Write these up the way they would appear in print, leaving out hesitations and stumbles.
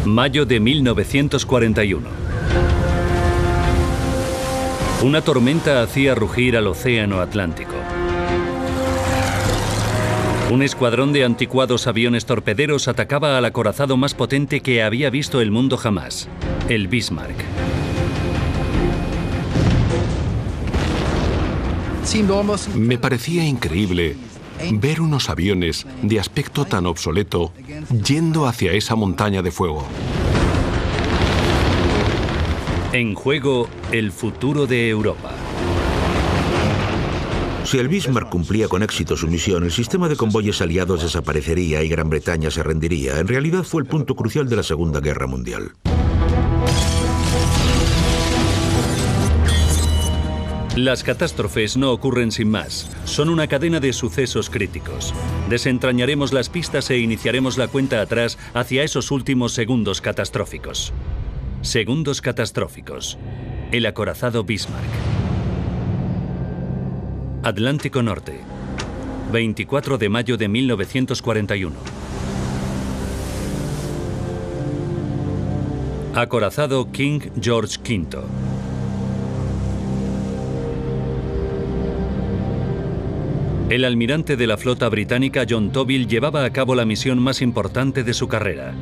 Mayo de 1941. Una tormenta hacía rugir al océano Atlántico. Un escuadrón de anticuados aviones torpederos atacaba al acorazado más potente que había visto el mundo jamás, el Bismarck. Me parecía increíble ver unos aviones de aspecto tan obsoleto yendo hacia esa montaña de fuego. En juego, el futuro de Europa. Si el Bismarck cumplía con éxito su misión, el sistema de convoyes aliados desaparecería y Gran Bretaña se rendiría. En realidad fue el punto crucial de la Segunda Guerra Mundial. Las catástrofes no ocurren sin más. Son una cadena de sucesos críticos. Desentrañaremos las pistas e iniciaremos la cuenta atrás hacia esos últimos segundos catastróficos. Segundos catastróficos. El acorazado Bismarck. Atlántico Norte. 24 de mayo de 1941. Acorazado King George V. El almirante de la flota británica John Tovill llevaba a cabo la misión más importante de su carrera.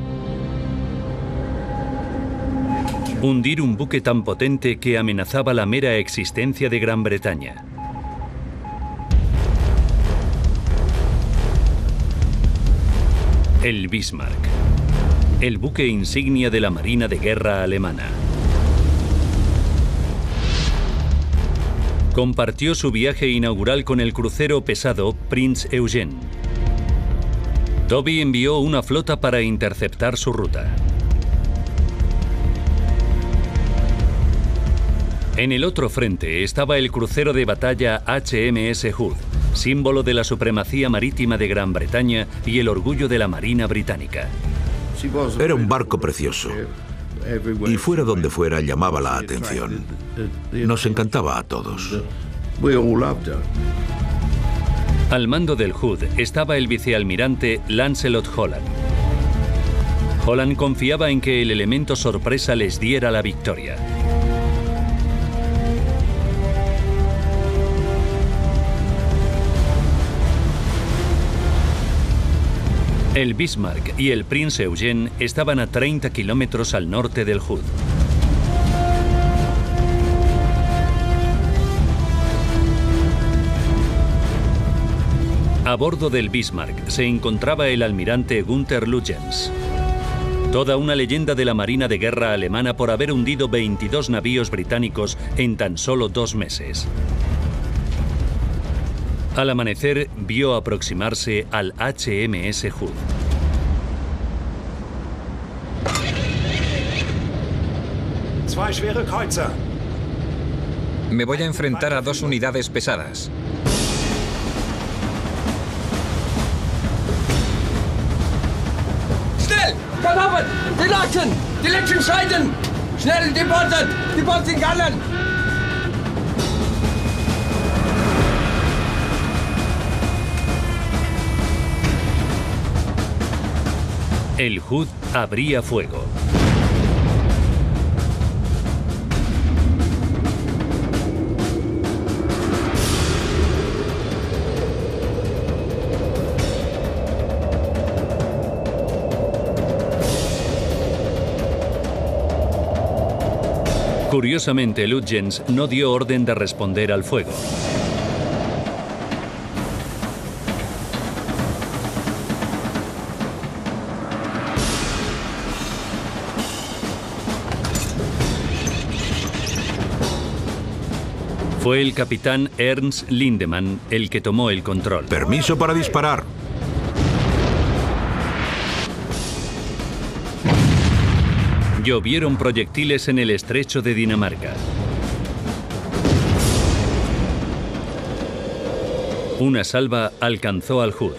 Hundir un buque tan potente que amenazaba la mera existencia de Gran Bretaña. El Bismarck, el buque insignia de la Marina de Guerra alemana. Compartió su viaje inaugural con el crucero pesado Prinz Eugen. Toby envió una flota para interceptar su ruta. En el otro frente estaba el crucero de batalla HMS Hood, símbolo de la supremacía marítima de Gran Bretaña y el orgullo de la Marina británica. Era un barco precioso. Y fuera donde fuera llamaba la atención. Nos encantaba a todos. Al mando del Hood estaba el vicealmirante Lancelot Holland. Holland confiaba en que el elemento sorpresa les diera la victoria. El Bismarck y el Prinz Eugen estaban a 30 kilómetros al norte del Hood. A bordo del Bismarck se encontraba el almirante Günther Lutyens. Toda una leyenda de la Marina de Guerra alemana por haber hundido 22 navíos británicos en tan solo 2 meses. Al amanecer, vio aproximarse al HMS Hood. Me voy a enfrentar a 2 unidades pesadas. ¡Schnell! ¡Galoppen! ¡Die Lachen! ¡Die Lechen scheiden! ¡Schnell! ¡Die Boote! ¡Die Boote gallen! El Hood abría fuego. Curiosamente, Lutyens no dio orden de responder al fuego. Fue el capitán Ernst Lindemann el que tomó el control. Permiso para disparar. Llovieron proyectiles en el estrecho de Dinamarca. Una salva alcanzó al Hood.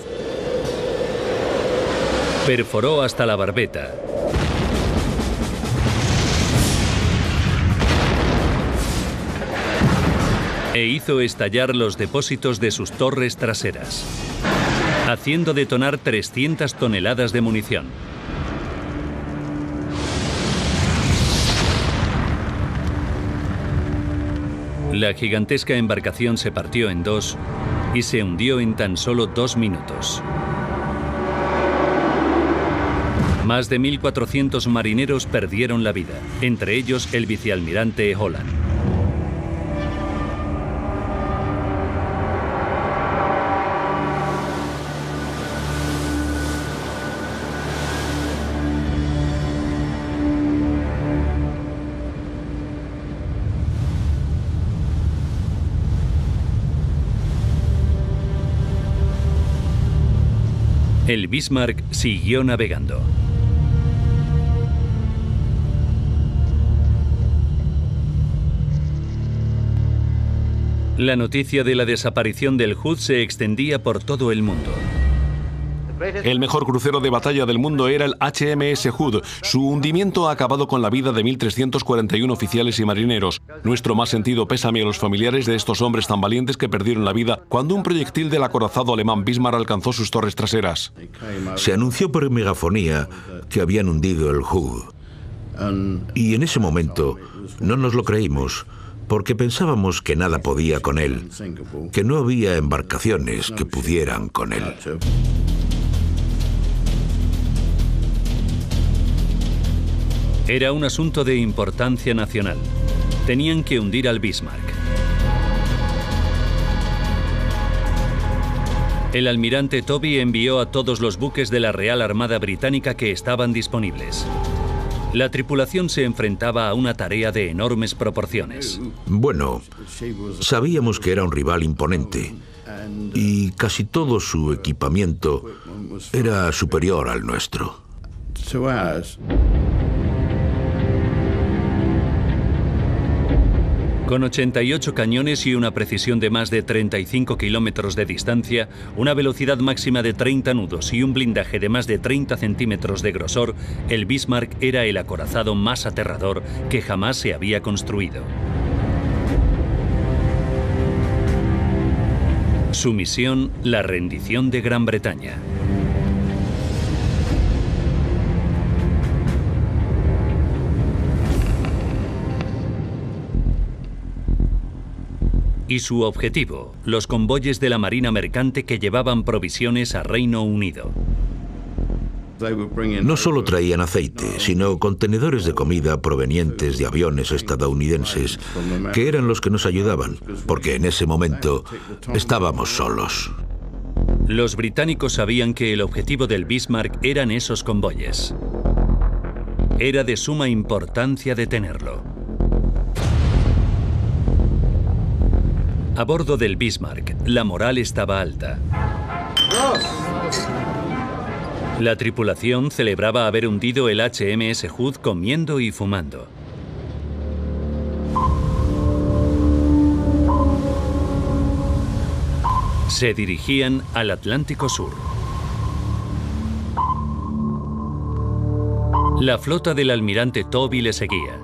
Perforó hasta la barbeta. E hizo estallar los depósitos de sus torres traseras, haciendo detonar 300 toneladas de munición. La gigantesca embarcación se partió en dos y se hundió en tan solo 2 minutos. Más de 1.400 marineros perdieron la vida, entre ellos el vicealmirante Holland. El Bismarck siguió navegando. La noticia de la desaparición del Hood se extendía por todo el mundo. El mejor crucero de batalla del mundo era el HMS Hood. Su hundimiento ha acabado con la vida de 1.341 oficiales y marineros. Nuestro más sentido pésame a los familiares de estos hombres tan valientes que perdieron la vida cuando un proyectil del acorazado alemán Bismarck alcanzó sus torres traseras. Se anunció por megafonía que habían hundido el Hood. Y en ese momento no nos lo creímos, porque pensábamos que nada podía con él, que no había embarcaciones que pudieran con él. Era un asunto de importancia nacional. Tenían que hundir al Bismarck. El almirante Tobey envió a todos los buques de la Real Armada Británica que estaban disponibles. La tripulación se enfrentaba a una tarea de enormes proporciones. Bueno, sabíamos que era un rival imponente y casi todo su equipamiento era superior al nuestro. Con 88 cañones y una precisión de más de 35 kilómetros de distancia, una velocidad máxima de 30 nudos y un blindaje de más de 30 centímetros de grosor, el Bismarck era el acorazado más aterrador que jamás se había construido. Su misión, la rendición de Gran Bretaña. Y su objetivo, los convoyes de la Marina Mercante que llevaban provisiones a Reino Unido. No solo traían aceite, sino contenedores de comida provenientes de aviones estadounidenses, que eran los que nos ayudaban, porque en ese momento estábamos solos. Los británicos sabían que el objetivo del Bismarck eran esos convoyes. Era de suma importancia detenerlo. A bordo del Bismarck, la moral estaba alta. La tripulación celebraba haber hundido el HMS Hood comiendo y fumando. Se dirigían al Atlántico Sur. La flota del almirante Tobey le seguía.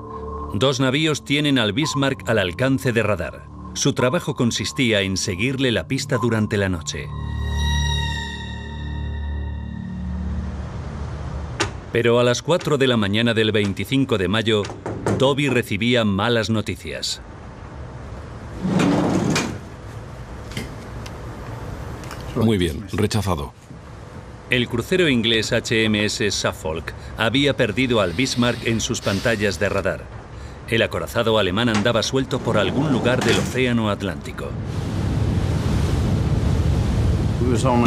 2 navíos tienen al Bismarck al alcance de radar. Su trabajo consistía en seguirle la pista durante la noche. Pero a las 4 de la mañana del 25 de mayo, Tobey recibía malas noticias. Muy bien, rechazado. El crucero inglés HMS Suffolk había perdido al Bismarck en sus pantallas de radar. El acorazado alemán andaba suelto por algún lugar del océano Atlántico.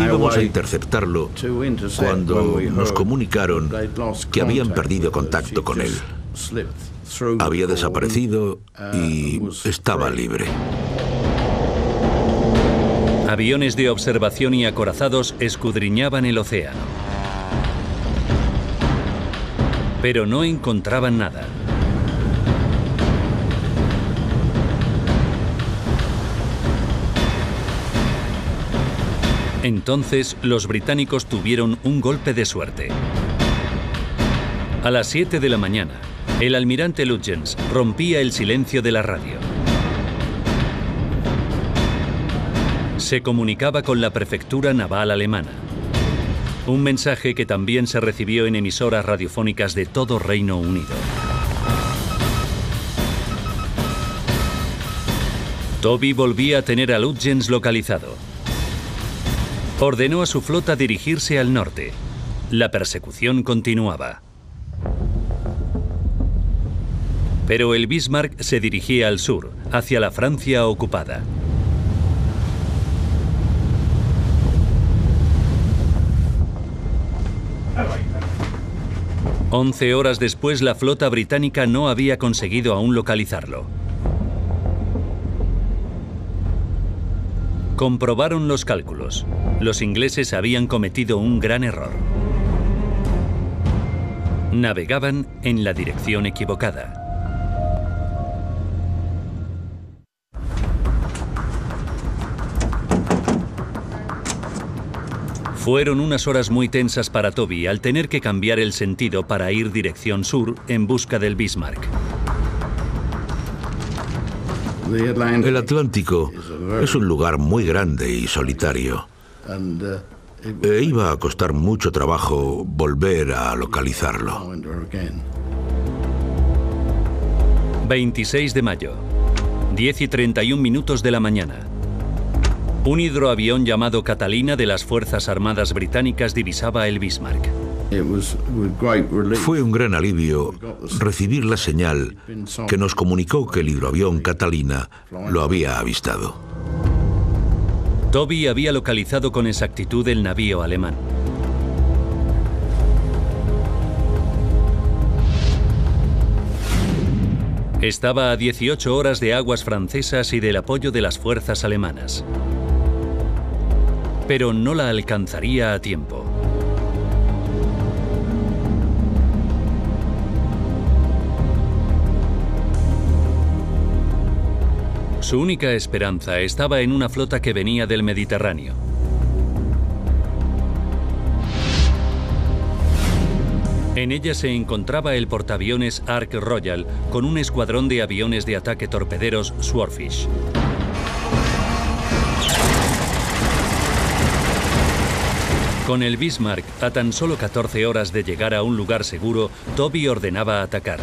Íbamos a interceptarlo cuando nos comunicaron que habían perdido contacto con él. Había desaparecido y estaba libre. Aviones de observación y acorazados escudriñaban el océano. Pero no encontraban nada. Entonces, los británicos tuvieron un golpe de suerte. A las 7 de la mañana, el almirante Lutyens rompía el silencio de la radio. Se comunicaba con la prefectura naval alemana. Un mensaje que también se recibió en emisoras radiofónicas de todo Reino Unido. Toby volvía a tener a Lutyens localizado. Ordenó a su flota dirigirse al norte. La persecución continuaba. Pero el Bismarck se dirigía al sur, hacia la Francia ocupada. Once horas después, la flota británica no había conseguido aún localizarlo. Comprobaron los cálculos. Los ingleses habían cometido un gran error. Navegaban en la dirección equivocada. Fueron unas horas muy tensas para Toby al tener que cambiar el sentido para ir dirección sur en busca del Bismarck. El Atlántico es un lugar muy grande y solitario. E iba a costar mucho trabajo volver a localizarlo. 26 de mayo, 10:31 de la mañana. Un hidroavión llamado Catalina de las Fuerzas Armadas Británicas divisaba el Bismarck. Fue un gran alivio recibir la señal que nos comunicó que el hidroavión Catalina lo había avistado. Toby había localizado con exactitud el navío alemán. Estaba a 18 horas de aguas francesas y del apoyo de las fuerzas alemanas. Pero no la alcanzaría a tiempo. Su única esperanza estaba en una flota que venía del Mediterráneo. En ella se encontraba el portaaviones Ark Royal con un escuadrón de aviones de ataque torpederos Swordfish. Con el Bismarck a tan solo 14 horas de llegar a un lugar seguro, Toby ordenaba atacar.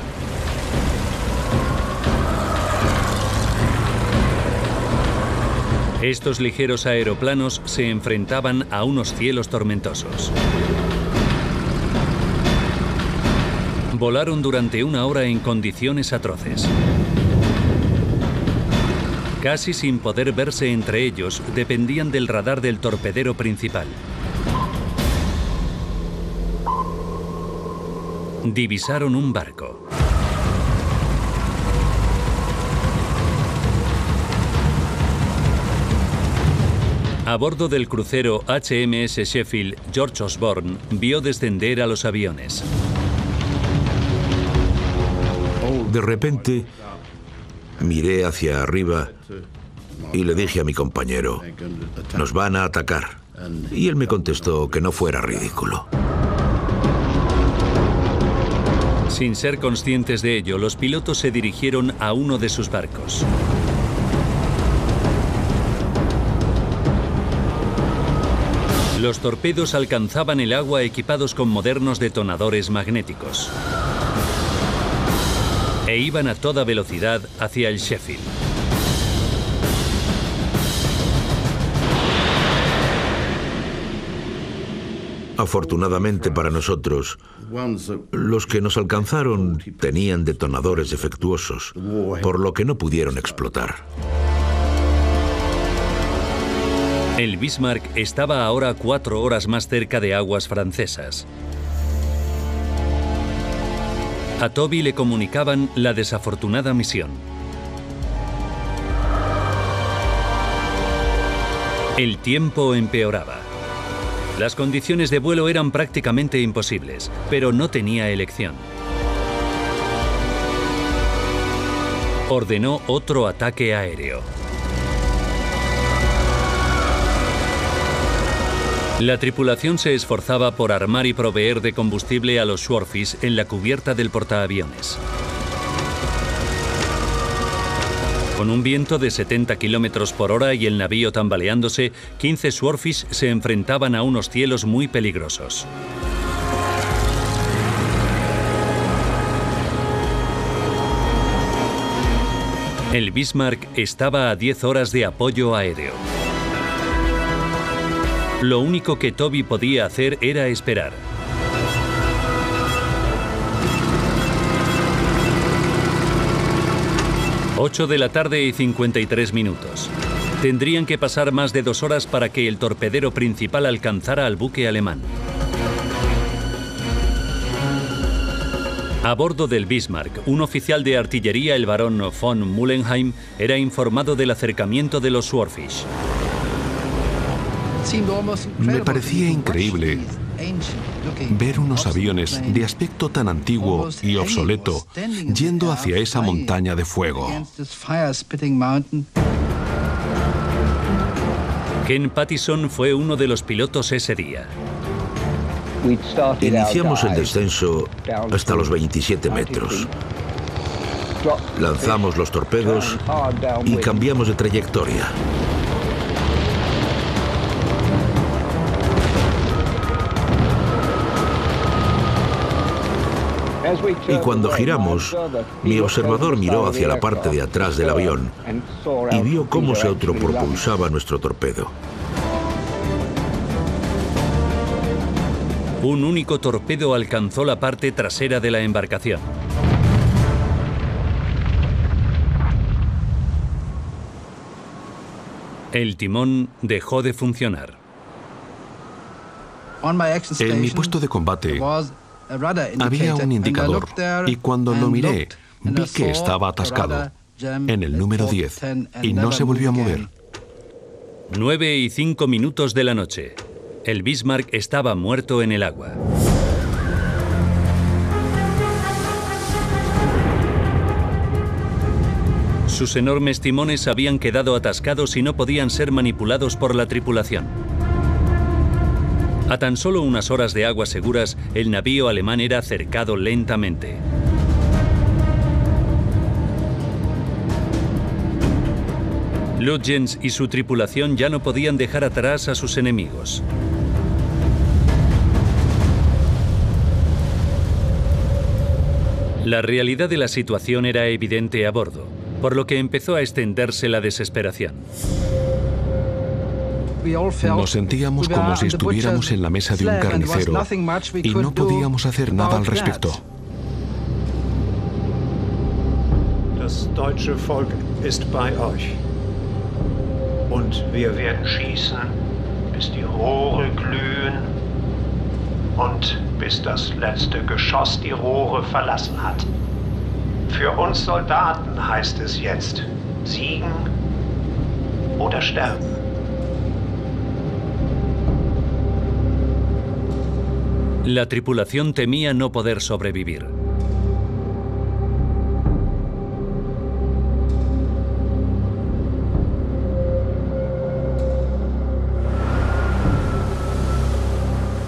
Estos ligeros aeroplanos se enfrentaban a unos cielos tormentosos. Volaron durante una hora en condiciones atroces. Casi sin poder verse entre ellos, dependían del radar del torpedero principal. Divisaron un barco. A bordo del crucero HMS Sheffield, George Osborne vio descender a los aviones. De repente, miré hacia arriba y le dije a mi compañero, «Nos van a atacar». Y él me contestó que no fuera ridículo. Sin ser conscientes de ello, los pilotos se dirigieron a uno de sus barcos. Los torpedos alcanzaban el agua equipados con modernos detonadores magnéticos. E iban a toda velocidad hacia el Sheffield. Afortunadamente para nosotros, los que nos alcanzaron tenían detonadores defectuosos, por lo que no pudieron explotar. El Bismarck estaba ahora 4 horas más cerca de aguas francesas. A Toby le comunicaban la desafortunada misión. El tiempo empeoraba. Las condiciones de vuelo eran prácticamente imposibles, pero no tenía elección. Ordenó otro ataque aéreo. La tripulación se esforzaba por armar y proveer de combustible a los Swordfish en la cubierta del portaaviones. Con un viento de 70 km por hora y el navío tambaleándose, 15 Swordfish se enfrentaban a unos cielos muy peligrosos. El Bismarck estaba a 10 horas de apoyo aéreo. Lo único que Toby podía hacer era esperar. Ocho de la tarde y 53 minutos. Tendrían que pasar más de 2 horas para que el torpedero principal alcanzara al buque alemán. A bordo del Bismarck, un oficial de artillería, el barón von Mullenheim, era informado del acercamiento de los Swordfish. Me parecía increíble ver unos aviones de aspecto tan antiguo y obsoleto yendo hacia esa montaña de fuego. Ken Pattison fue uno de los pilotos ese día. Iniciamos el descenso hasta los 27 metros. Lanzamos los torpedos y cambiamos de trayectoria. Y cuando giramos, mi observador miró hacia la parte de atrás del avión y vio cómo se autopropulsaba nuestro torpedo. Un único torpedo alcanzó la parte trasera de la embarcación. El timón dejó de funcionar. En mi puesto de combate había un indicador y cuando lo miré vi que estaba atascado en el número 10 y no se volvió a mover. 9 y 5 minutos de la noche. El Bismarck estaba muerto en el agua. Sus enormes timones habían quedado atascados y no podían ser manipulados por la tripulación. A tan solo unas horas de aguas seguras, el navío alemán era cercado lentamente. Lutyens y su tripulación ya no podían dejar atrás a sus enemigos. La realidad de la situación era evidente a bordo, por lo que empezó a extenderse la desesperación. Nos sentíamos como si estuviéramos en la mesa de un carnicero y no podíamos hacer nada al respecto. Das deutsche Volk ist bei euch. Und wir werden schießen, bis die Rohre glühen und bis das letzte Geschoss die Rohre verlassen hat. Für uns Soldaten heißt es jetzt, siegen oder sterben. La tripulación temía no poder sobrevivir.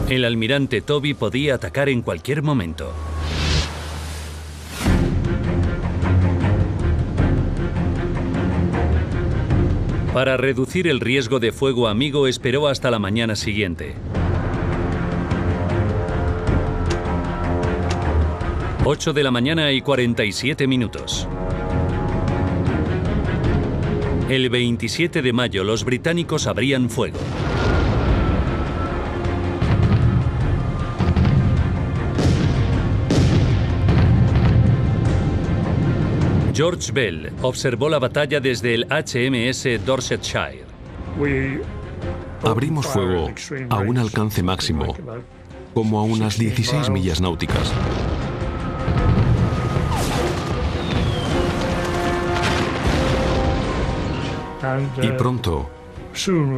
El almirante Toby podía atacar en cualquier momento. Para reducir el riesgo de fuego amigo, esperó hasta la mañana siguiente. 8 de la mañana y 47 minutos. El 27 de mayo los británicos abrían fuego. George Bell observó la batalla desde el HMS Dorsetshire. Abrimos fuego a un alcance máximo, como a unas 16 millas náuticas. Y pronto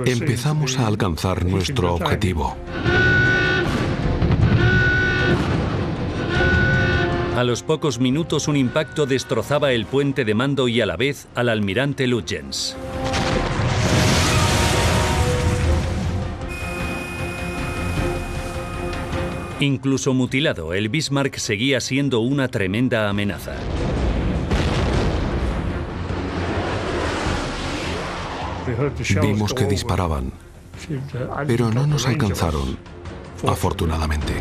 empezamos a alcanzar nuestro objetivo. A los pocos minutos un impacto destrozaba el puente de mando y a la vez al almirante Lutyens. Incluso mutilado, el Bismarck seguía siendo una tremenda amenaza. Vimos que disparaban, pero no nos alcanzaron, afortunadamente.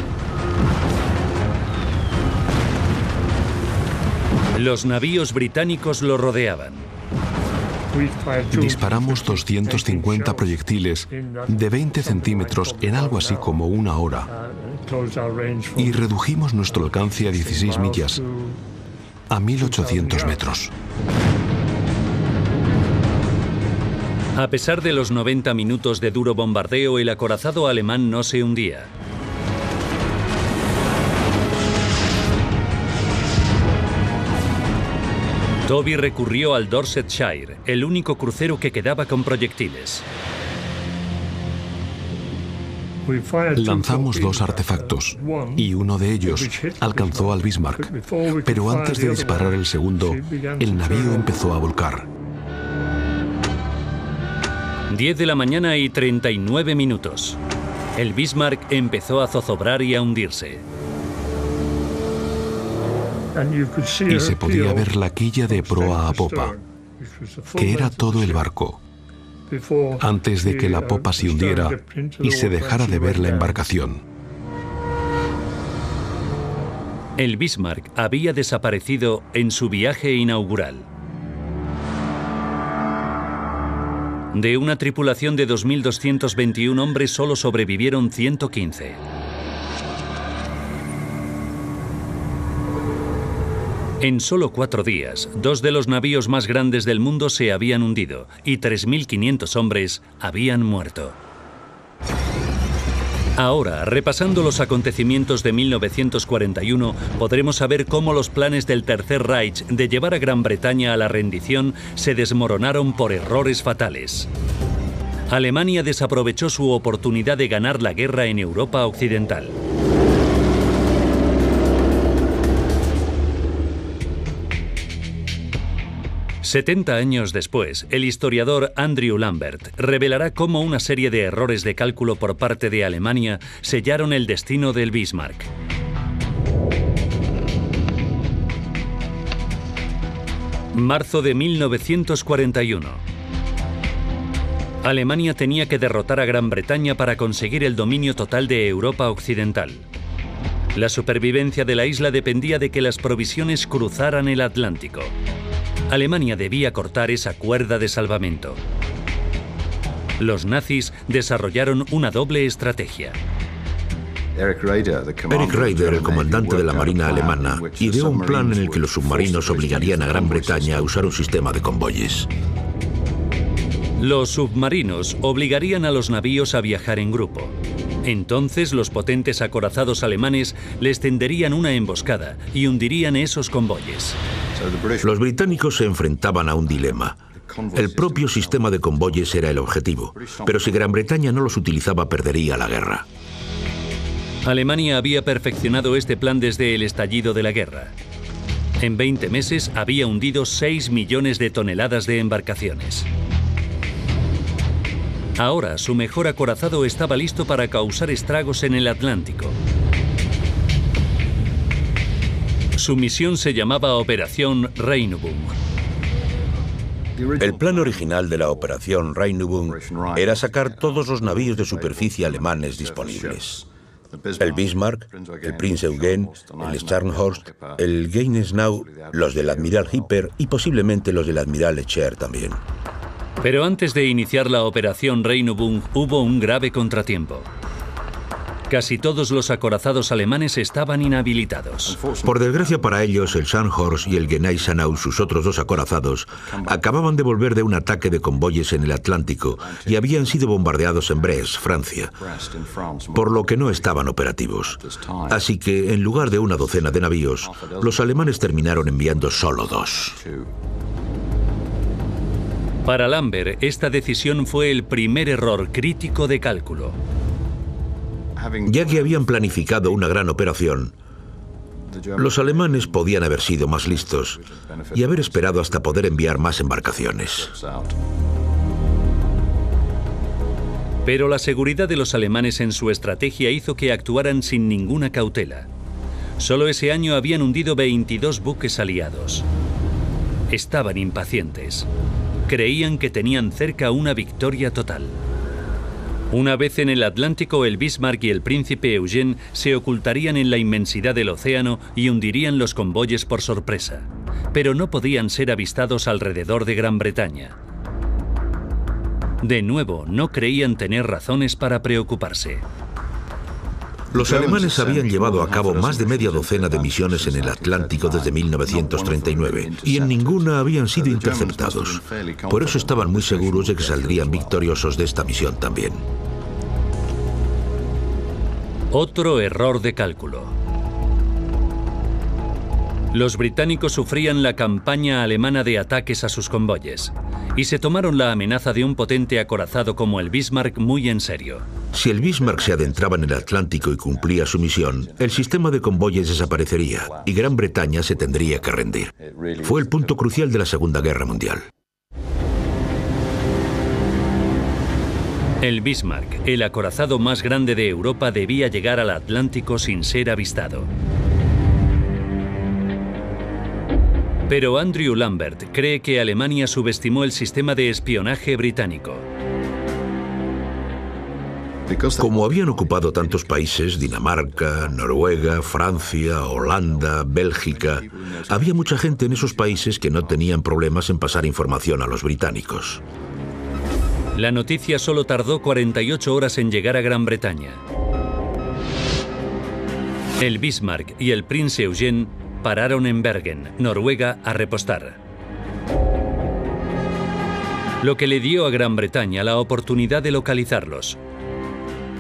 Los navíos británicos lo rodeaban. Disparamos 250 proyectiles de 20 centímetros en algo así como una hora y redujimos nuestro alcance a 16 millas, a 1800 metros. A pesar de los 90 minutos de duro bombardeo, el acorazado alemán no se hundía. Toby recurrió al Dorsetshire, el único crucero que quedaba con proyectiles. Lanzamos 2 artefactos y uno de ellos alcanzó al Bismarck, pero antes de disparar el segundo, el navío empezó a volcar. 10 de la mañana y 39 minutos. El Bismarck empezó a zozobrar y a hundirse. Y se podía ver la quilla de proa a popa, que era todo el barco, antes de que la popa se hundiera y se dejara de ver la embarcación. El Bismarck había desaparecido en su viaje inaugural. De una tripulación de 2.221 hombres solo sobrevivieron 115. En solo 4 días, 2 de los navíos más grandes del mundo se habían hundido y 3.500 hombres habían muerto. Ahora, repasando los acontecimientos de 1941, podremos saber cómo los planes del Tercer Reich de llevar a Gran Bretaña a la rendición se desmoronaron por errores fatales. Alemania desaprovechó su oportunidad de ganar la guerra en Europa Occidental. «70 años después, el historiador Andrew Lambert revelará cómo una serie de errores de cálculo por parte de Alemania sellaron el destino del Bismarck. Marzo de 1941. Alemania tenía que derrotar a Gran Bretaña para conseguir el dominio total de Europa Occidental. La supervivencia de la isla dependía de que las provisiones cruzaran el Atlántico. Alemania debía cortar esa cuerda de salvamento. Los nazis desarrollaron una doble estrategia. Eric Raeder, el comandante de la Marina alemana, ideó un plan en el que los submarinos obligarían a Gran Bretaña a usar un sistema de convoyes. Los submarinos obligarían a los navíos a viajar en grupo. Entonces los potentes acorazados alemanes les tenderían una emboscada y hundirían esos convoyes. Los británicos se enfrentaban a un dilema. El propio sistema de convoyes era el objetivo, pero si Gran Bretaña no los utilizaba, perdería la guerra. Alemania había perfeccionado este plan desde el estallido de la guerra. En 20 meses había hundido 6 millones de toneladas de embarcaciones. Ahora su mejor acorazado estaba listo para causar estragos en el Atlántico. Su misión se llamaba Operación Regenbogen. El plan original de la Operación Regenbogen era sacar todos los navíos de superficie alemanes disponibles. El Bismarck, el Prinz Eugen, el Scharnhorst, el Gneisenau, los del Admiral Hipper y posiblemente los del Admiral Echer también. Pero antes de iniciar la Operación Regenbogen hubo un grave contratiempo. Casi todos los acorazados alemanes estaban inhabilitados. Por desgracia para ellos, el Scharnhorst y el Gneisenau, sus otros 2 acorazados, acababan de volver de un ataque de convoyes en el Atlántico y habían sido bombardeados en Brest, Francia, por lo que no estaban operativos. Así que, en lugar de una docena de navíos, los alemanes terminaron enviando solo 2. Para Lambert, esta decisión fue el primer error crítico de cálculo. Ya que habían planificado una gran operación, los alemanes podían haber sido más listos y haber esperado hasta poder enviar más embarcaciones. Pero la seguridad de los alemanes en su estrategia hizo que actuaran sin ninguna cautela. Solo ese año habían hundido 22 buques aliados. Estaban impacientes. Creían que tenían cerca una victoria total. Una vez en el Atlántico, el Bismarck y el Príncipe Eugen se ocultarían en la inmensidad del océano y hundirían los convoyes por sorpresa. Pero no podían ser avistados alrededor de Gran Bretaña. De nuevo, no creían tener razones para preocuparse. Los alemanes habían llevado a cabo más de media docena de misiones en el Atlántico desde 1939 y en ninguna habían sido interceptados. Por eso estaban muy seguros de que saldrían victoriosos de esta misión también. Otro error de cálculo. Los británicos sufrían la campaña alemana de ataques a sus convoyes y se tomaron la amenaza de un potente acorazado como el Bismarck muy en serio. Si el Bismarck se adentraba en el Atlántico y cumplía su misión, el sistema de convoyes desaparecería y Gran Bretaña se tendría que rendir. Fue el punto crucial de la Segunda Guerra Mundial. El Bismarck, el acorazado más grande de Europa, debía llegar al Atlántico sin ser avistado. Pero Andrew Lambert cree que Alemania subestimó el sistema de espionaje británico. Como habían ocupado tantos países, Dinamarca, Noruega, Francia, Holanda, Bélgica, había mucha gente en esos países que no tenían problemas en pasar información a los británicos. La noticia solo tardó 48 horas en llegar a Gran Bretaña. El Bismarck y el Prince Eugene pararon en Bergen, Noruega, a repostar. Lo que le dio a Gran Bretaña la oportunidad de localizarlos.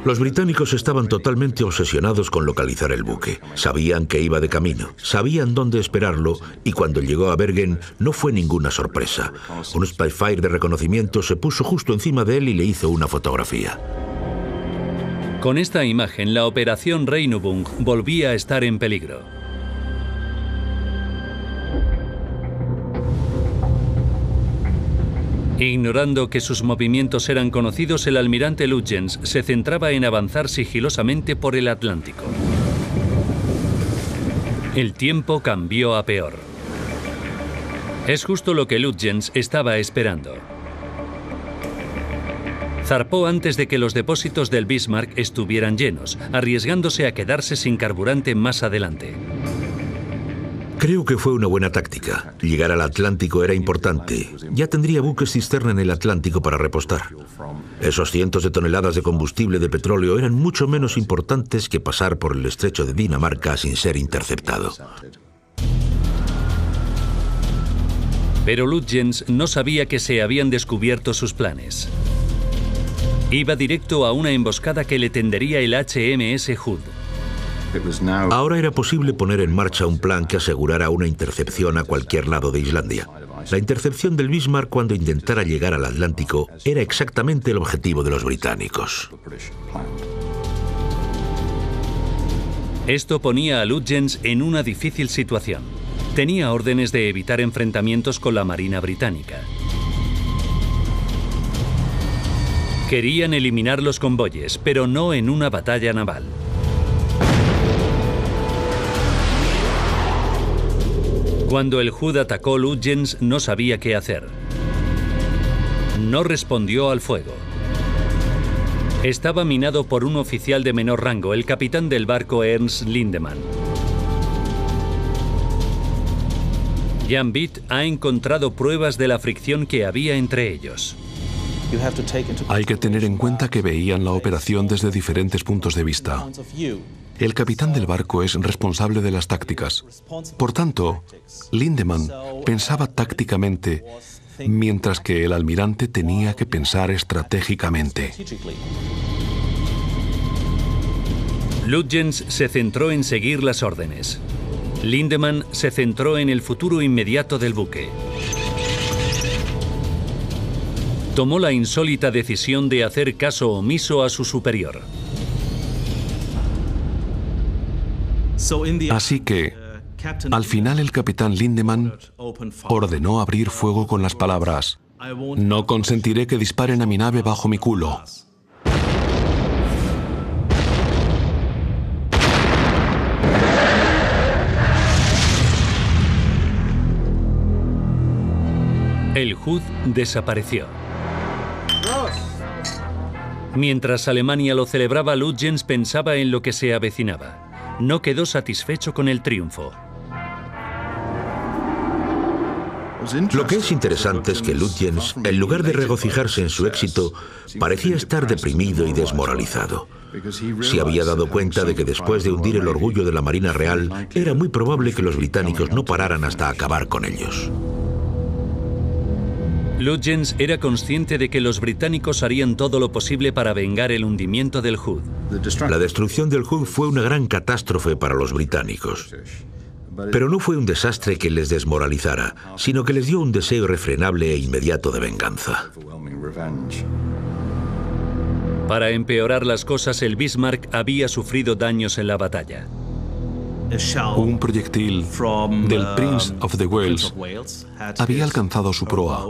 Los británicos estaban totalmente obsesionados con localizar el buque. Sabían que iba de camino, sabían dónde esperarlo y cuando llegó a Bergen no fue ninguna sorpresa. Un Spitfire de reconocimiento se puso justo encima de él y le hizo una fotografía. Con esta imagen, la operación Reinübung volvía a estar en peligro. Ignorando que sus movimientos eran conocidos, el almirante Lutyens se centraba en avanzar sigilosamente por el Atlántico. El tiempo cambió a peor. Es justo lo que Lutyens estaba esperando. Zarpó antes de que los depósitos del Bismarck estuvieran llenos, arriesgándose a quedarse sin carburante más adelante. Creo que fue una buena táctica. Llegar al Atlántico era importante. Ya tendría buques cisterna en el Atlántico para repostar. Esos cientos de toneladas de combustible de petróleo eran mucho menos importantes que pasar por el estrecho de Dinamarca sin ser interceptado. Pero Lutyens no sabía que se habían descubierto sus planes. Iba directo a una emboscada que le tendería el HMS Hood. Ahora era posible poner en marcha un plan que asegurara una intercepción a cualquier lado de Islandia. La intercepción del Bismarck cuando intentara llegar al Atlántico era exactamente el objetivo de los británicos. Esto ponía a Lutyens en una difícil situación. Tenía órdenes de evitar enfrentamientos con la Marina británica. Querían eliminar los convoyes, pero no en una batalla naval. Cuando el Hood atacó, Lutyens no sabía qué hacer. No respondió al fuego. Estaba minado por un oficial de menor rango, el capitán del barco Ernst Lindemann. Jan Bitt ha encontrado pruebas de la fricción que había entre ellos. Hay que tener en cuenta que veían la operación desde diferentes puntos de vista. El capitán del barco es responsable de las tácticas. Por tanto, Lindemann pensaba tácticamente, mientras que el almirante tenía que pensar estratégicamente. Lutyens se centró en seguir las órdenes. Lindemann se centró en el futuro inmediato del buque. Tomó la insólita decisión de hacer caso omiso a su superior. Así que, al final el capitán Lindemann ordenó abrir fuego con las palabras: "No consentiré que disparen a mi nave bajo mi culo". El Hood desapareció. Mientras Alemania lo celebraba, Lutyens pensaba en lo que se avecinaba. No quedó satisfecho con el triunfo. Lo que es interesante es que Lutyens, en lugar de regocijarse en su éxito, parecía estar deprimido y desmoralizado. Se había dado cuenta de que después de hundir el orgullo de la Marina Real, era muy probable que los británicos no pararan hasta acabar con ellos. Lutyens era consciente de que los británicos harían todo lo posible para vengar el hundimiento del Hood. La destrucción del Hood fue una gran catástrofe para los británicos. Pero no fue un desastre que les desmoralizara, sino que les dio un deseo irrefrenable e inmediato de venganza. Para empeorar las cosas, el Bismarck había sufrido daños en la batalla. Un proyectil del Prince of the Wales había alcanzado su proa,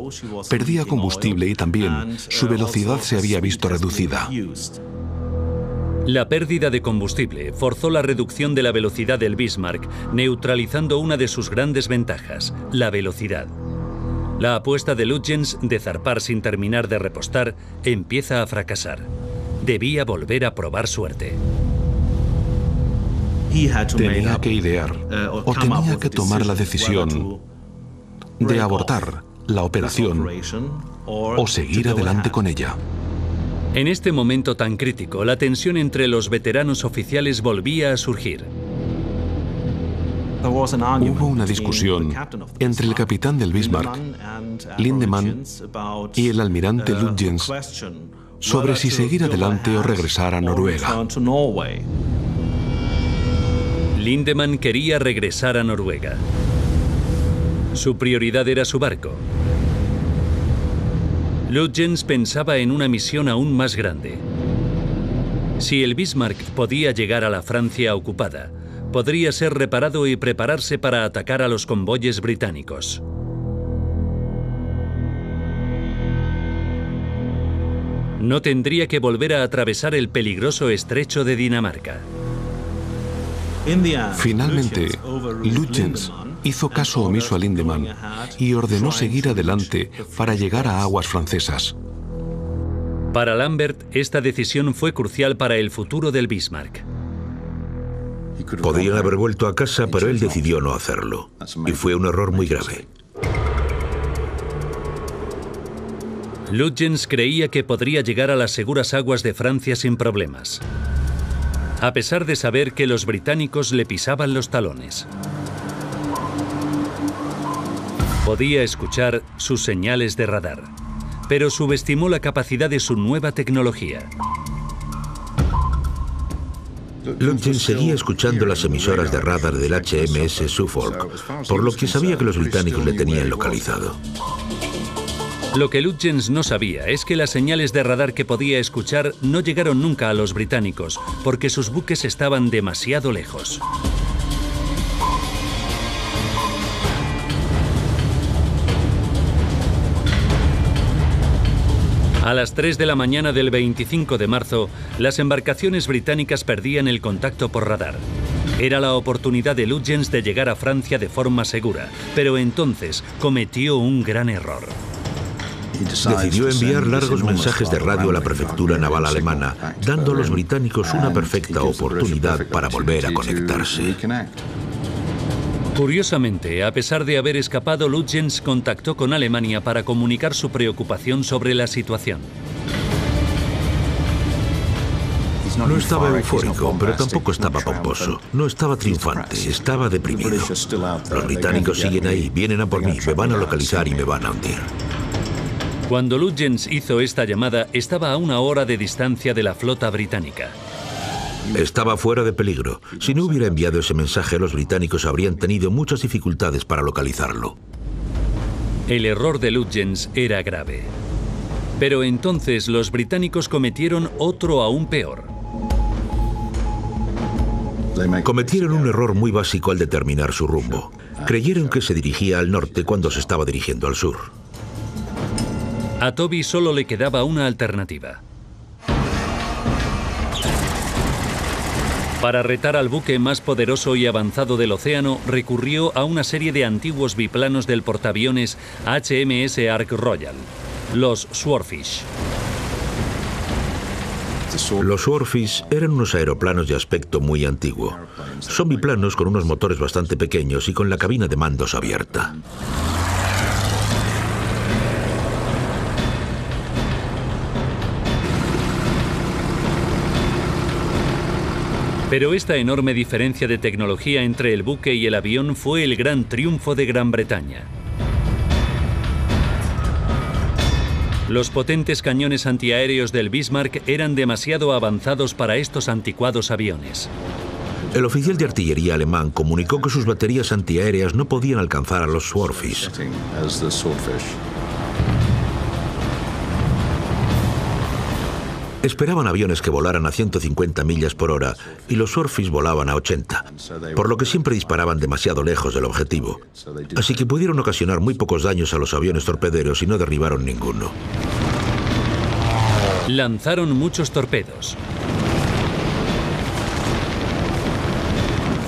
perdía combustible y también su velocidad se había visto reducida. La pérdida de combustible forzó la reducción de la velocidad del Bismarck, neutralizando una de sus grandes ventajas, la velocidad. La apuesta de Lutyens de zarpar sin terminar de repostar empieza a fracasar. Debía volver a probar suerte. Tenía que idear o tenía que tomar la decisión de abortar la operación o seguir adelante con ella. En este momento tan crítico, la tensión entre los veteranos oficiales volvía a surgir. Hubo una discusión entre el capitán del Bismarck, Lindemann, y el almirante Lutyens sobre si seguir adelante o regresar a Noruega. Lindemann quería regresar a Noruega. Su prioridad era su barco. Lutyens pensaba en una misión aún más grande. Si el Bismarck podía llegar a la Francia ocupada, podría ser reparado y prepararse para atacar a los convoyes británicos. No tendría que volver a atravesar el peligroso estrecho de Dinamarca. Finalmente, Lutyens hizo caso omiso a Lindemann y ordenó seguir adelante para llegar a aguas francesas. Para Lambert, esta decisión fue crucial para el futuro del Bismarck. Podían haber vuelto a casa, pero él decidió no hacerlo. Y fue un error muy grave. Lutyens creía que podría llegar a las seguras aguas de Francia sin problemas, a pesar de saber que los británicos le pisaban los talones. Podía escuchar sus señales de radar, pero subestimó la capacidad de su nueva tecnología. Lutyens seguía escuchando las emisoras de radar del HMS Suffolk, por lo que sabía que los británicos le tenían localizado. Lo que Lutyens no sabía es que las señales de radar que podía escuchar no llegaron nunca a los británicos, porque sus buques estaban demasiado lejos. A las 3 de la mañana del 25 de marzo, las embarcaciones británicas perdían el contacto por radar. Era la oportunidad de Lutyens de llegar a Francia de forma segura, pero entonces cometió un gran error. Decidió enviar largos mensajes de radio a la prefectura naval alemana, dando a los británicos una perfecta oportunidad para volver a conectarse. Curiosamente, a pesar de haber escapado, Lutyens contactó con Alemania para comunicar su preocupación sobre la situación. No estaba eufórico, pero tampoco estaba pomposo. No estaba triunfante, estaba deprimido. Los británicos siguen ahí, vienen a por mí, me van a localizar y me van a hundir. Cuando Lutyens hizo esta llamada, estaba a 1 hora de distancia de la flota británica. Estaba fuera de peligro. Si no hubiera enviado ese mensaje, los británicos habrían tenido muchas dificultades para localizarlo. El error de Lutyens era grave. Pero entonces los británicos cometieron otro aún peor. Cometieron un error muy básico al determinar su rumbo. Creyeron que se dirigía al norte cuando se estaba dirigiendo al sur. A Toby solo le quedaba una alternativa. Para retar al buque más poderoso y avanzado del océano, recurrió a una serie de antiguos biplanos del portaaviones HMS Ark Royal, los Swordfish. Los Swordfish eran unos aeroplanos de aspecto muy antiguo. Son biplanos con unos motores bastante pequeños y con la cabina de mandos abierta. Pero esta enorme diferencia de tecnología entre el buque y el avión fue el gran triunfo de Gran Bretaña. Los potentes cañones antiaéreos del Bismarck eran demasiado avanzados para estos anticuados aviones. El oficial de artillería alemán comunicó que sus baterías antiaéreas no podían alcanzar a los Swordfish. Esperaban aviones que volaran a 150 millas por hora y los Swordfish volaban a 80, por lo que siempre disparaban demasiado lejos del objetivo. Así que pudieron ocasionar muy pocos daños a los aviones torpederos y no derribaron ninguno. Lanzaron muchos torpedos.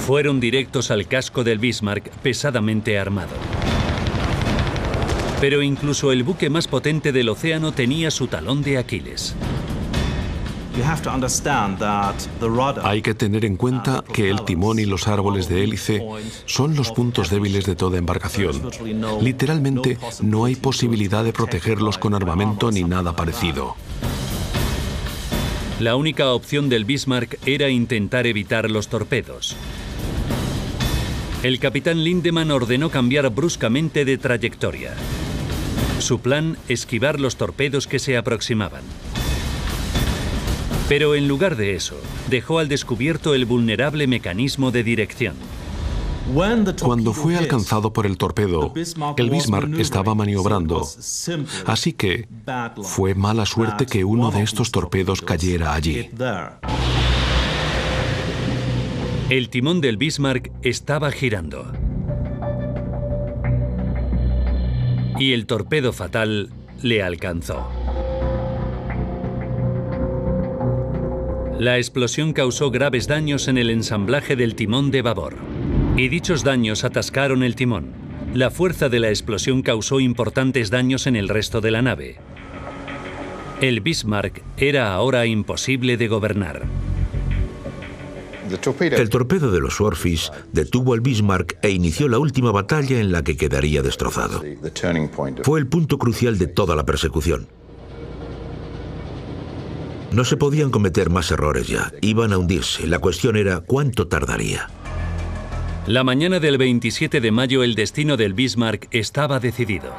Fueron directos al casco del Bismarck, pesadamente armado. Pero incluso el buque más potente del océano tenía su talón de Aquiles. Hay que tener en cuenta que el timón y los árboles de hélice son los puntos débiles de toda embarcación. Literalmente, no hay posibilidad de protegerlos con armamento ni nada parecido. La única opción del Bismarck era intentar evitar los torpedos. El capitán Lindemann ordenó cambiar bruscamente de trayectoria. Su plan, esquivar los torpedos que se aproximaban. Pero en lugar de eso, dejó al descubierto el vulnerable mecanismo de dirección. Cuando fue alcanzado por el torpedo, el Bismarck estaba maniobrando, así que fue mala suerte que uno de estos torpedos cayera allí. El timón del Bismarck estaba girando. Y el torpedo fatal le alcanzó. La explosión causó graves daños en el ensamblaje del timón de babor. Y dichos daños atascaron el timón. La fuerza de la explosión causó importantes daños en el resto de la nave. El Bismarck era ahora imposible de gobernar. El torpedo de los Swordfish detuvo al Bismarck e inició la última batalla en la que quedaría destrozado. Fue el punto crucial de toda la persecución. No se podían cometer más errores ya. Iban a hundirse. La cuestión era ¿cuánto tardaría? La mañana del 27 de mayo el destino del Bismarck estaba decidido.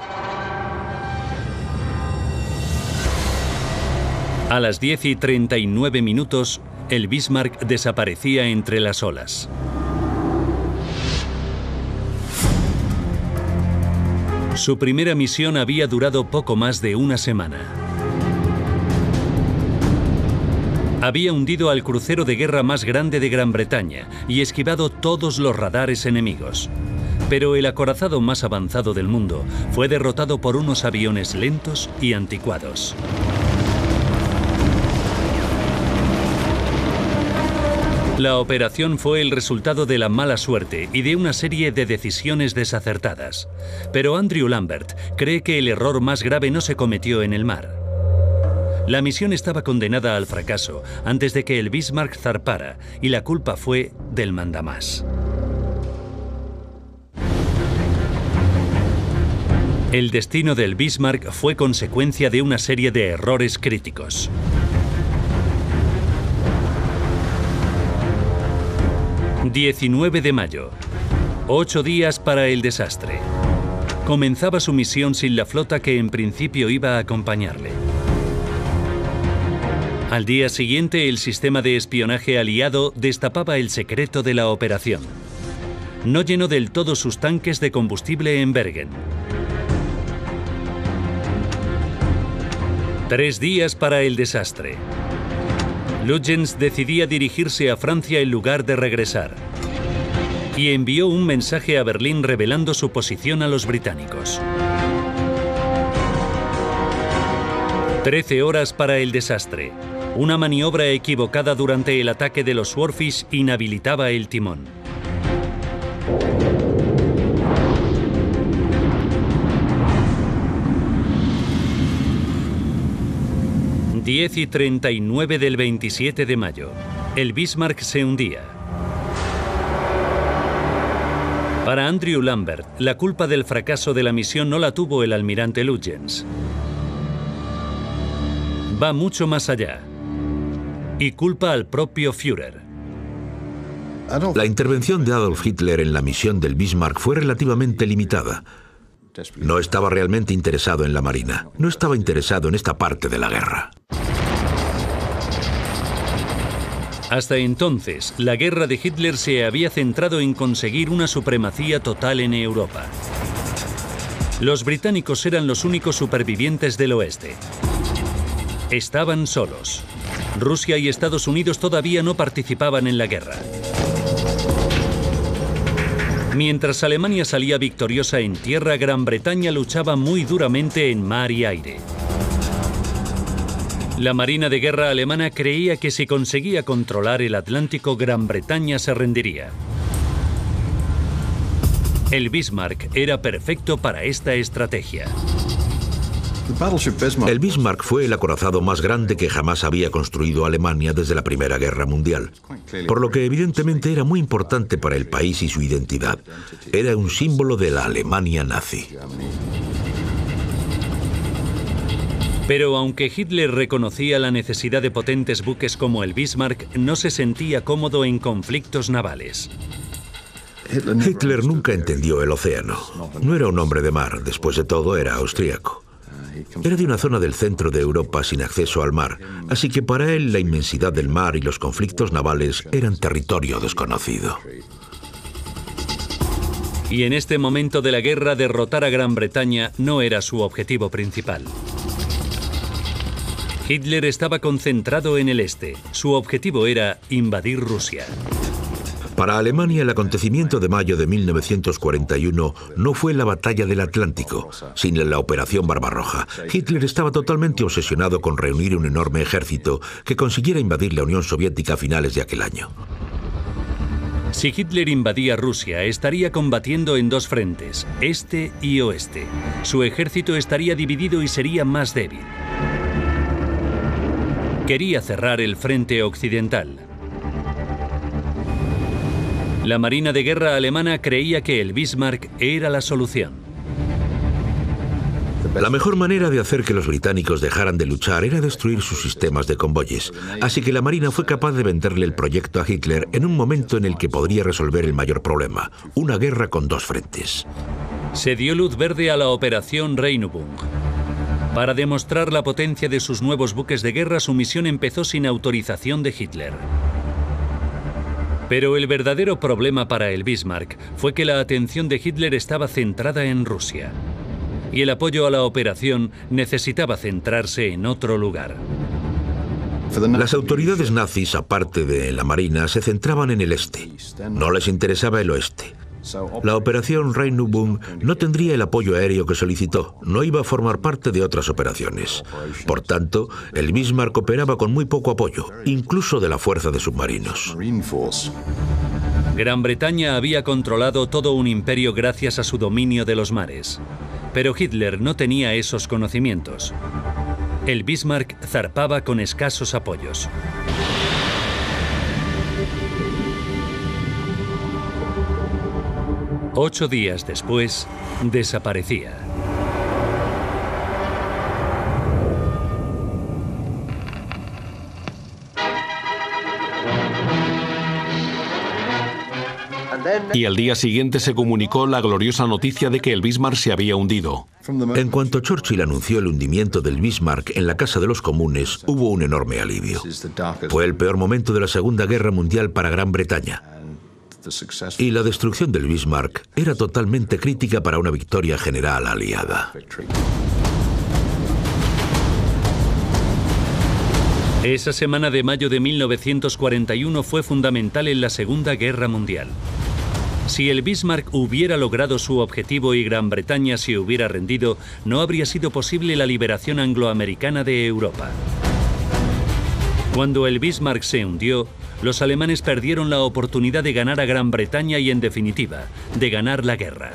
A las 10:39, el Bismarck desaparecía entre las olas. Su primera misión había durado poco más de una semana. Había hundido al crucero de guerra más grande de Gran Bretaña y esquivado todos los radares enemigos. Pero el acorazado más avanzado del mundo fue derrotado por unos aviones lentos y anticuados. La operación fue el resultado de la mala suerte y de una serie de decisiones desacertadas. Pero Andrew Lambert cree que el error más grave no se cometió en el mar. La misión estaba condenada al fracaso antes de que el Bismarck zarpara y la culpa fue del mandamás. El destino del Bismarck fue consecuencia de una serie de errores críticos. ...19 de mayo... 8 días para el desastre. Comenzaba su misión sin la flota que en principio iba a acompañarle. Al día siguiente, el sistema de espionaje aliado destapaba el secreto de la operación. No llenó del todo sus tanques de combustible en Bergen. 3 días para el desastre. Lutyens decidía dirigirse a Francia en lugar de regresar. Y envió un mensaje a Berlín revelando su posición a los británicos. 13 horas para el desastre. Una maniobra equivocada durante el ataque de los Swordfish inhabilitaba el timón. — 10:39 del 27 de mayo. El Bismarck se hundía. Para Andrew Lambert, la culpa del fracaso de la misión no la tuvo el almirante Lutyens. Va mucho más allá. Y culpa al propio Führer. La intervención de Adolf Hitler en la misión del Bismarck fue relativamente limitada. No estaba realmente interesado en la Marina. No estaba interesado en esta parte de la guerra. Hasta entonces, la guerra de Hitler se había centrado en conseguir una supremacía total en Europa. Los británicos eran los únicos supervivientes del oeste. Estaban solos. Rusia y Estados Unidos todavía no participaban en la guerra. Mientras Alemania salía victoriosa en tierra, Gran Bretaña luchaba muy duramente en mar y aire. La Marina de Guerra alemana creía que si conseguía controlar el Atlántico, Gran Bretaña se rendiría. El Bismarck era perfecto para esta estrategia. El Bismarck fue el acorazado más grande que jamás había construido Alemania desde la Primera Guerra Mundial, por lo que evidentemente era muy importante para el país y su identidad. Era un símbolo de la Alemania nazi. Pero aunque Hitler reconocía la necesidad de potentes buques como el Bismarck, no se sentía cómodo en conflictos navales. Hitler nunca entendió el océano. No era un hombre de mar, después de todo era austríaco. Era de una zona del centro de Europa sin acceso al mar, así que para él la inmensidad del mar y los conflictos navales eran territorio desconocido. Y en este momento de la guerra, derrotar a Gran Bretaña no era su objetivo principal. Hitler estaba concentrado en el este. Su objetivo era invadir Rusia. Para Alemania, el acontecimiento de mayo de 1941 no fue la batalla del Atlántico, sino la Operación Barbarroja. Hitler estaba totalmente obsesionado con reunir un enorme ejército que consiguiera invadir la Unión Soviética a finales de aquel año. Si Hitler invadía Rusia, estaría combatiendo en dos frentes, este y oeste. Su ejército estaría dividido y sería más débil. Quería cerrar el frente occidental. La Marina de Guerra alemana creía que el Bismarck era la solución. La mejor manera de hacer que los británicos dejaran de luchar era destruir sus sistemas de convoyes, así que la Marina fue capaz de venderle el proyecto a Hitler en un momento en el que podría resolver el mayor problema, una guerra con dos frentes. Se dio luz verde a la Operación Regenbogen. Para demostrar la potencia de sus nuevos buques de guerra, su misión empezó sin autorización de Hitler. Pero el verdadero problema para el Bismarck fue que la atención de Hitler estaba centrada en Rusia. Y el apoyo a la operación necesitaba centrarse en otro lugar. Las autoridades nazis, aparte de la Marina, se centraban en el este. No les interesaba el oeste. La operación Regenbogen no tendría el apoyo aéreo que solicitó, no iba a formar parte de otras operaciones. Por tanto, el Bismarck operaba con muy poco apoyo, incluso de la fuerza de submarinos. Gran Bretaña había controlado todo un imperio gracias a su dominio de los mares. Pero Hitler no tenía esos conocimientos. El Bismarck zarpaba con escasos apoyos. Ocho días después, desaparecía. Y al día siguiente se comunicó la gloriosa noticia de que el Bismarck se había hundido. En cuanto Churchill anunció el hundimiento del Bismarck en la Casa de los Comunes, hubo un enorme alivio. Fue el peor momento de la Segunda Guerra Mundial para Gran Bretaña. Y la destrucción del Bismarck era totalmente crítica para una victoria general aliada. Esa semana de mayo de 1941 fue fundamental en la Segunda Guerra Mundial. Si el Bismarck hubiera logrado su objetivo y Gran Bretaña se hubiera rendido, no habría sido posible la liberación angloamericana de Europa. Cuando el Bismarck se hundió, los alemanes perdieron la oportunidad de ganar a Gran Bretaña y, en definitiva, de ganar la guerra.